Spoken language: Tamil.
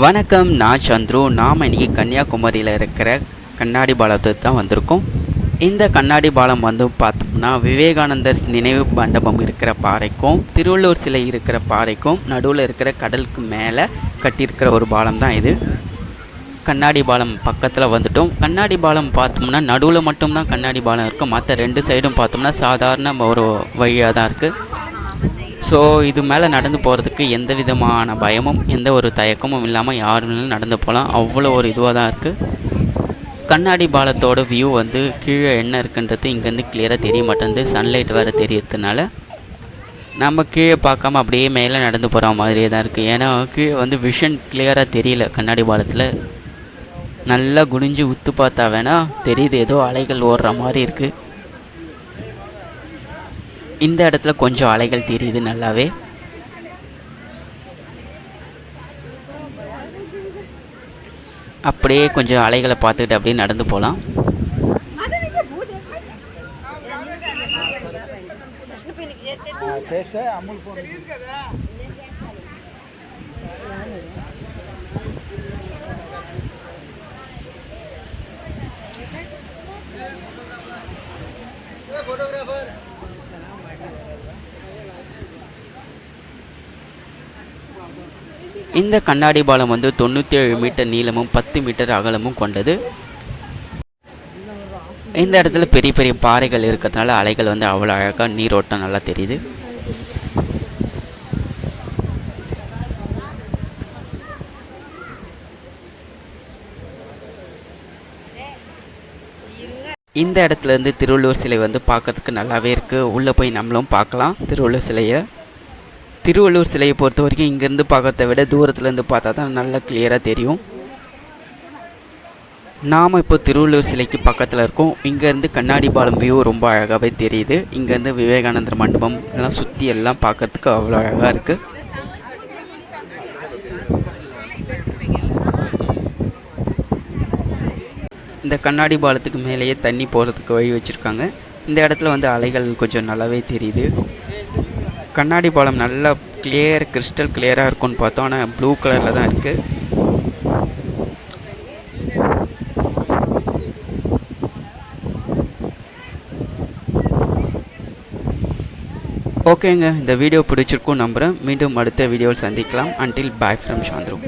வணக்கம், நான் சந்துரு. நாம் இன்றைக்கி கன்னியாகுமரியில் இருக்கிற கண்ணாடி பாலத்துக்கு தான் வந்திருக்கோம். இந்த கண்ணாடி பாலம் வந்து பார்த்தோம்னா விவேகானந்தர் நினைவு மண்டபம் இருக்கிற பாறைக்கும் திருவள்ளூர் சிலை இருக்கிற பாறைக்கும் நடுவில் இருக்கிற கடலுக்கு மேலே கட்டியிருக்கிற ஒரு பாலம் தான் இது. கண்ணாடி பாலம் பக்கத்தில் வந்துட்டோம். கண்ணாடி பாலம் பார்த்தோம்னா நடுவில் மட்டும்தான் கண்ணாடி பாலம் இருக்குது. மற்ற ரெண்டு சைடும் பார்த்தோம்னா சாதாரண ஒரு வழியாக தான் இருக்குது. ஸோ இது மேலே நடந்து போகிறதுக்கு எந்த விதமான பயமும் எந்த ஒரு தயக்கமும் இல்லாமல் யாருனாலும் நடந்து போகலாம். அவ்வளோ ஒரு இதுவாக தான் இருக்குது. கண்ணாடி பாலத்தோட வியூ வந்து கீழே என்ன இருக்குன்றது இங்கேருந்து கிளியராக தெரிய மாட்டேங்குது. சன்லைட் வேறு தெரியறதுனால நம்ம கீழே பார்க்காம அப்படியே மேலே நடந்து போகிற மாதிரியே தான் இருக்குது. ஏன்னா கீழே வந்து விஷன் கிளியராக தெரியல. கண்ணாடி பாலத்தில் நல்லா குனிஞ்சு உத்து பார்த்தா வேணால் தெரியுது, ஏதோ அலைகள் ஓடுற மாதிரி இருக்குது. இந்த இடத்துல கொஞ்சம் அலைகள் தெரியுது நல்லாவே. அப்படியே கொஞ்சம் அலைகளை பார்த்துக்கிட்டு அப்படியே நடந்து போகலாம். இந்த கண்ணாடி பாலம் வந்து 97 மீட்டர் நீளமும் 10 மீட்டர் அகலமும் கொண்டது. இந்த இடத்துல பெரிய பெரிய பாறைகள் இருக்கிறதுனால அலைகள் வந்து அவ்வளோ அழகாக நீரோட்டம் நல்லா தெரியுது. இந்த இடத்துல இருந்து திருவள்ளுவர் சிலை வந்து பார்க்கறதுக்கு நல்லாவே இருக்குது. உள்ளே போய் நம்மளும் பார்க்கலாம் திருவள்ளுவர் சிலையை. திருவள்ளுவர் சிலையை பொறுத்த வரைக்கும் இங்கேருந்து பார்க்கறத விட தூரத்துலேருந்து பார்த்தா தான் நல்லா கிளியராக தெரியும். நாம் இப்போ திருவள்ளுவர் சிலைக்கு பக்கத்தில் இருக்கோம். இங்கேருந்து கண்ணாடி பாலம் வியூ ரொம்ப அழகாகவே தெரியுது. இங்கேருந்து விவேகானந்தர் மண்டபம் எல்லாம் சுற்றி எல்லாம் பார்க்கறதுக்கு அவ்வளோ அழகாக இருக்குது. இந்த கண்ணாடி பாலத்துக்கு மேலேயே தண்ணி போகிறதுக்கு வழி வச்சுருக்காங்க. இந்த இடத்துல வந்து அலைகள் கொஞ்சம் நல்லாவே தெரியுது. கண்ணாடி பாலம் நல்லா கிறிஸ்டல் கிளியராக இருக்கும்னு பார்த்தோம். ஆனால் ப்ளூ கலரில் தான் இருக்குது. ஓகேங்க, இந்த வீடியோ பிடிச்சிருக்கும் நம்புகிறேன். மீண்டும் அடுத்த வீடியோவில் சந்திக்கலாம். Until bye from சாந்துரு.